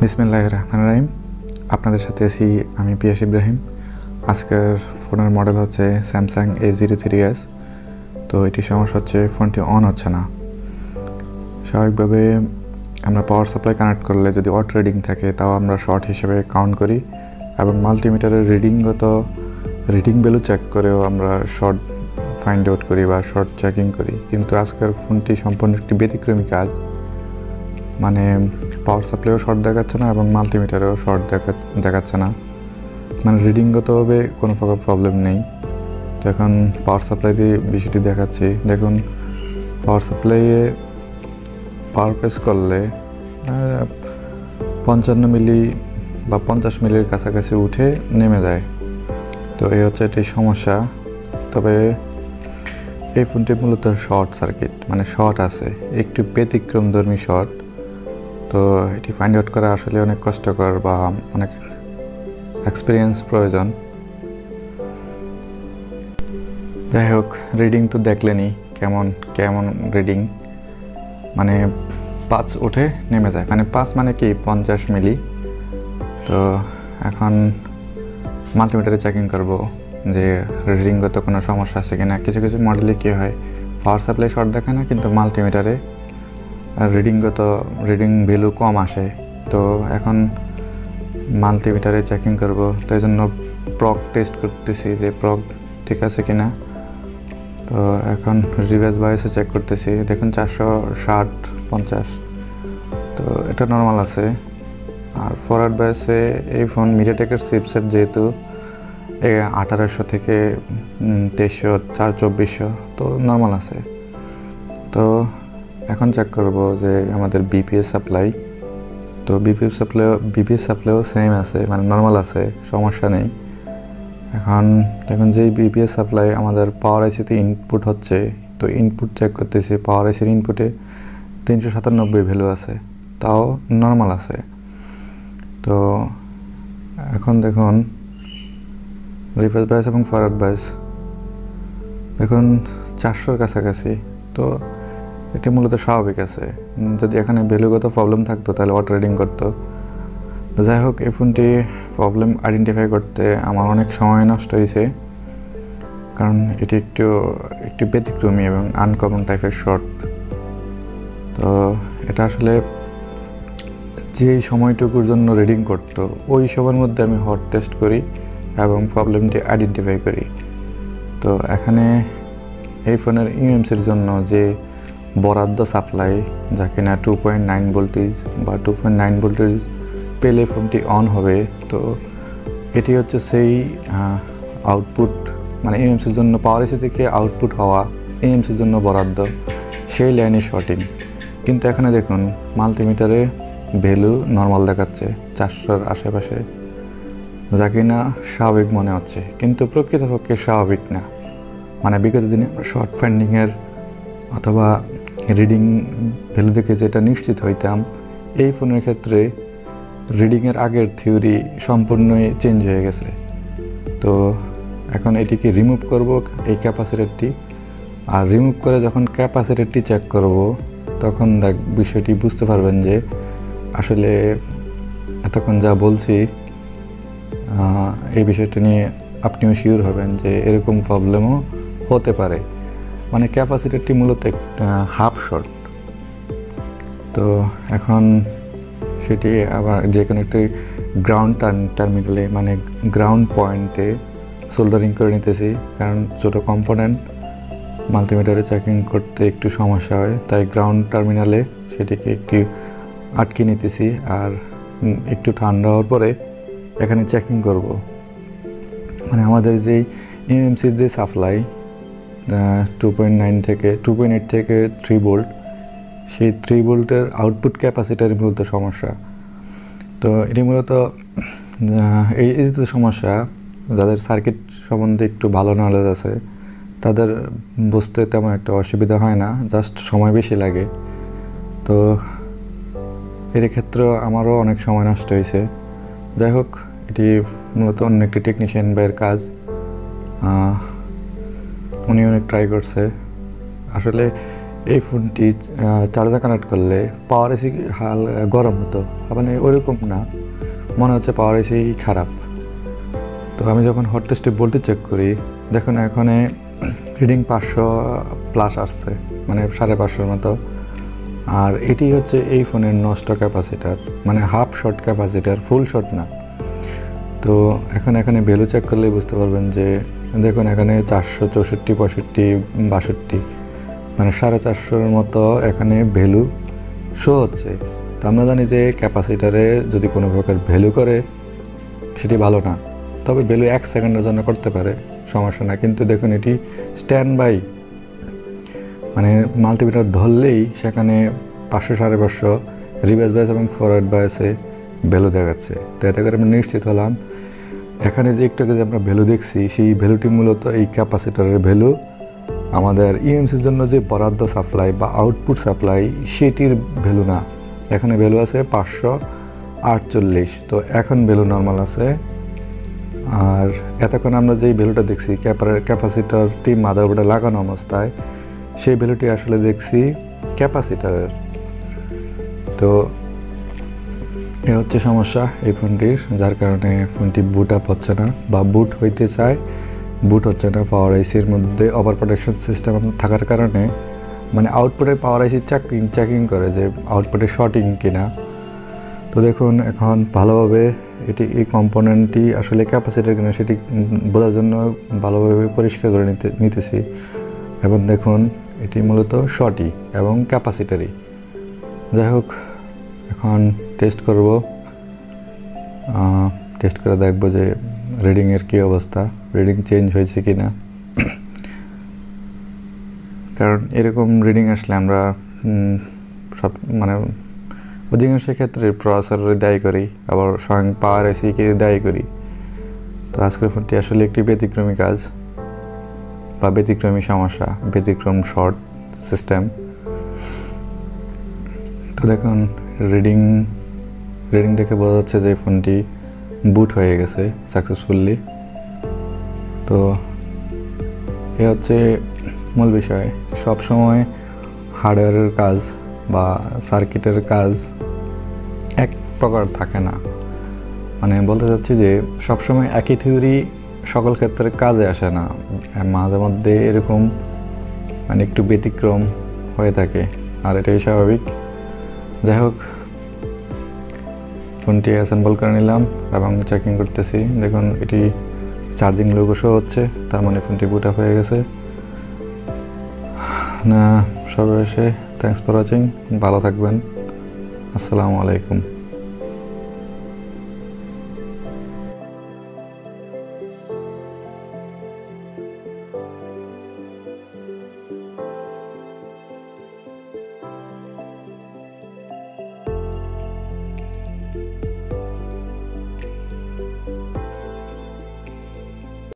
বিসমিল্লাহির রহমানির রহিম। আপনাদের সাথে আছি আমি পিয়াস ইব্রাহিম। আজকের ফোনের মডেল হচ্ছে স্যামসাং A03s। তো এটি সমস্যা হচ্ছে ফোনটি অন হচ্ছে না। স্বাভাবিকভাবে আমরা পাওয়ার সাপ্লাই কানেক্ট করলে যদি অটো রিডিং থাকে তাও আমরা শর্ট হিসেবে কাউন্ট করি এবং মাল্টিমিটারের রিডিং ভ্যালু চেক করেও আমরা শর্ট ফাইন্ড আউট করি বা শর্ট চেকিং করি। কিন্তু আজকের ফোনটি সম্পূর্ণ একটি ব্যতিক্রমী কাজ, মানে পাওয়ার সাপ্লাইও শর্ট দেখাচ্ছে না এবং মাল্টিমিটারেও শর্ট দেখাচ্ছে না, মানে রিডিংগতভাবে কোনো প্রকার প্রবলেম নেই। তো এখন পাওয়ার সাপ্লাই দিয়ে বিষয়টি দেখাচ্ছি। দেখুন, পাওয়ার সাপ্লাইয়ে পাওয়ার প্রেস করলে 55 মিলি বা 50 মিলির কাছাকাছি উঠে নেমে যায়। তো এই হচ্ছে এটি সমস্যা। তবে এই ফোনটি মূলত শর্ট সার্কিট, মানে শর্ট আছে, একটু ব্যতিক্রমধর্মী শর্ট। তো এটি ফাইন্ড আউট করা আসলে অনেক কষ্টকর বা অনেক এক্সপিরিয়েন্স প্রয়োজন। যাই হোক, রিডিং তো দেখলেনি কেমন রিডিং, মানে 5 উঠে নেমে যায়, মানে 5 মানে কি 50 মিলি। তো এখন মাল্টিমিটারে চেকিং করব যে রিডিংগত কোনো সমস্যা আছে কিনা। কিছু কিছু মডেলে কী হয়, পাওয়ার সাপ্লাই শর্ট দেখায় না কিন্তু মাল্টিমিটারে রিডিং ভ্যালু কম আসে। তো এখন মাল্টিমিটারে চেকিং করব, তো এই জন্য প্রগ টেস্ট করতেছি যে প্রগ ঠিক আছে কিনা। তো এখন রিভার্স বায়াসে চেক করতেছি। দেখুন 460-50, তো এটা নর্মাল আছে। আর ফরওয়ার্ড বায়াসে এই ফোন মিডিয়াটেকের চিপসেট যেহেতু 1800 থেকে 2300, 2400, তো নর্মাল আছে। তো এখন চেক করব যে আমাদের বিপিএস সাপ্লাই, তো বিপিএস সাপ্লাইও সেম আছে, মানে নর্মাল আছে, সমস্যা নেই। এখন দেখুন যেই বিপিএস সাপ্লাই আমাদের পাওয়ার আইসিতে ইনপুট হচ্ছে, তো ইনপুট চেক করতেছি, পাওয়ার আইসির ইনপুটে 397 ভ্যালু আছে, তাও নর্মাল আছে। তো এখন দেখুন রিভার্স বায়াস এবং ফরওয়ার্ড বায়াস দেখুন 400-র কাছাকাছি। তো এটি মূলত স্বাভাবিক আছে। যদি এখানে ভ্যালুগত প্রবলেম থাকতো তাহলে অটো রিডিং করতো। তো যাই হোক, এই ফোনটি প্রবলেম আইডেন্টিফাই করতে আমার অনেক সময় নষ্ট হয়েছে, কারণ এটি একটু ব্যতিক্রমী এবং আনকমন টাইপের শর্ট। তো এটা আসলে যেই সময়টুকুর জন্য রিডিং করতো ওই সময়ের মধ্যে আমি হট টেস্ট করি এবং প্রবলেমটি আইডেন্টিফাই করি। তো এখানে এই ফোনের ইউএমসির জন্য যে বরাদ্দ সাপ্লাই, যা কিনা 2.9 ভোল্টেজ বা 2.9 ভোল্টেজ পেলে ফোনটি অন হবে, তো এটি হচ্ছে সেই আউটপুট, মানে ইউএমসির জন্য পাওয়ার এসি থেকে আউটপুট হওয়া ইউএমসির জন্য বরাদ্দ, সেই লাইনে শর্টিং। কিন্তু এখানে দেখুন মাল্টিমিটারে ভ্যালু নর্মাল দেখাচ্ছে 400-র আশেপাশে, যা কিনা স্বাভাবিক মনে হচ্ছে, কিন্তু প্রকৃতপক্ষে স্বাভাবিক না। মানে বিগত দিনে শর্ট ফাইন্ডিংয়ের অথবা রিডিং ভ্যালু দেখে যেটা নিশ্চিত হইতাম, এই ফোনের ক্ষেত্রে রিডিংয়ের আগের থিওরি সম্পূর্ণই চেঞ্জ হয়ে গেছে। তো এখন এটিকে রিমুভ করব, এই ক্যাপাসিটরটি, আর রিমুভ করে যখন ক্যাপাসিটরটি চেক করব তখন বিষয়টি বুঝতে পারবেন যে আসলে এতক্ষণ যা বলছি এই বিষয়টা নিয়ে আপনিও শিওর হবেন যে এরকম প্রবলেমও হতে পারে। মানে ক্যাপাসিটরটি মূলত হাফ শর্ট। তো এখন সেটি আবার যে কোনো একটি গ্রাউন্ড টার্মিনালে, মানে গ্রাউন্ড পয়েন্টে সোল্ডারিং করে নিতেছি, কারণ ছোটো কম্পোনেন্ট মাল্টিমিটারে চেকিং করতে একটু সমস্যা হয়, তাই গ্রাউন্ড টার্মিনালে সেটিকে একটু আটকে নিতেছি। আর একটু ঠান্ডা হওয়ার পরে এখানে চেকিং করব। মানে আমাদের যেই ইএমসির যে সাপ্লাই 2.8 থেকে 3 ভোল্ট, সেই 3 ভোল্টের আউটপুট ক্যাপাসিটার মূলত সমস্যা। তো এটি মূলত এই যে সমস্যা, যাদের সার্কিট সম্বন্ধে একটু ভালো নলেজ আছে তাদের বুঝতে তেমন একটা অসুবিধা হয় না, জাস্ট সময় বেশি লাগে। তো এর ক্ষেত্রে আমারও অনেক সময় নষ্ট হয়েছে। যাই হোক, এটি মূলত অন্য একটি টেকনিশিয়ান ভাইয়ের কাজ, উনি অনেক ট্রাই করছে। আসলে এই ফোনটি চার্জার কানেক্ট করলে পাওয়ার এসি গরম হতো, মানে ওইরকম না, মনে হচ্ছে পাওয়ার এসি খারাপ। তো আমি যখন হট টেস্টে ভোল্টেজ চেক করি, দেখুন এখানে রিডিং 500+ আসছে, মানে 550 মতো। আর এটি হচ্ছে এই ফোনের নষ্ট ক্যাপাসিটার, মানে হাফ শর্ট ক্যাপাসিটার, ফুল শর্ট না। তো এখানে ভ্যালু চেক করলে বুঝতে পারবেন যে দেখুন এখানে 464, 65, 62, মানে 450 মতো এখানে ভ্যালু শো হচ্ছে। তো আমরা জানি যে ক্যাপাসিটারে যদি কোনো প্রকার ভ্যালু করে সেটি ভালো না, তবে ভ্যালু 1 সেকেন্ডের জন্য করতে পারে, সমস্যা না। কিন্তু দেখুন এটি স্ট্যান্ড বাই, মানে মাল্টিমিটার ধরলেই সেখানে 500, 550 রিভার্স বায়াস এবং ফরওয়ার্ড বায়াসে ভ্যালু দেখাচ্ছে। তো এতে করে আমরা নিশ্চিত হলাম এখানে যে একটু যে আমরা ভ্যালু দেখছি সেই ভ্যালুটি মূলত এই ক্যাপাসিটারের ভ্যালু। আমাদের ইএমসির জন্য যে বরাদ্দ সাপ্লাই বা আউটপুট সাপ্লাই সেটির ভ্যালু না। এখানে ভ্যালু আছে 548, তো এখন ভ্যালু নর্মাল আছে। আর এতক্ষণ আমরা যেই ভ্যালুটা দেখছি ক্যাপাসিটারটি মাদারবোর্ডে লাগানো অবস্থায়, সেই ভ্যালুটি আসলে দেখছি ক্যাপাসিটারের। তো এ হচ্ছে সমস্যা এই ফোনটির, যার কারণে ফোনটি বুট আপ হচ্ছে না, বা বুট হইতে চায় বুট হচ্ছে না। পাওয়ার আইসির মধ্যে ওভার প্রোটেকশন সিস্টেম থাকার কারণে, মানে আউটপুটে পাওয়ার আইসি চেকিং করে যে আউটপুটে শর্টিং কিনা। তো দেখুন এখন ভালোভাবে এই কম্পোনেন্টটি আসলে ক্যাপাসিটার কিনা সেটি বোঝার জন্য ভালোভাবে পরিষ্কার করে নিতেছি। এবং দেখুন এটি মূলত শর্টই এবং ক্যাপাসিটারই। যাই হোক, এখন টেস্ট করব, টেস্ট করে দেখব যে রিডিংয়ের কী অবস্থা, রিডিং চেঞ্জ হয়েছে কি না। কারণ এরকম রিডিং আসলে আমরা সব মানে অধিকাংশ ক্ষেত্রে প্রসেসরে দায়ী করি, আবার স্বয়ং পাওয়ার আইসিকে দায়ী করি। তো আজকের ফোনটি আসলে একটি ব্যতিক্রমী কাজ বা ব্যতিক্রমী সমস্যা, ব্যতিক্রম শর্ট সিস্টেম। তো দেখুন রিডিং দেখে বোঝা যাচ্ছে যে ফোনটি বুট হয়ে গেছে সাকসেসফুলি। তো এ হচ্ছে মূল বিষয়। সবসময় হার্ডওয়্যারের কাজ বা সার্কিটের কাজ এক প্রকার থাকে না, মানে বলতে চাচ্ছি যে সবসময় একই থিওরি সকল ক্ষেত্রে কাজে আসে না, মাঝে মধ্যে এরকম মানে একটু ব্যতিক্রম হয়ে থাকে, আর এটাই স্বাভাবিক। যাই হোক, ফোনটি অ্যাসেম্বল করে নিলাম এবং চেকিং করতেছি। দেখুন এটি চার্জিং লোগো শো হচ্ছে, তার মানে ফোনটি বুট আপ হয়ে গেছে। না, সর্বশেষে থ্যাঙ্কস ফর ওয়াচিং, ভালো থাকবেন, আসসালামু আলাইকুম।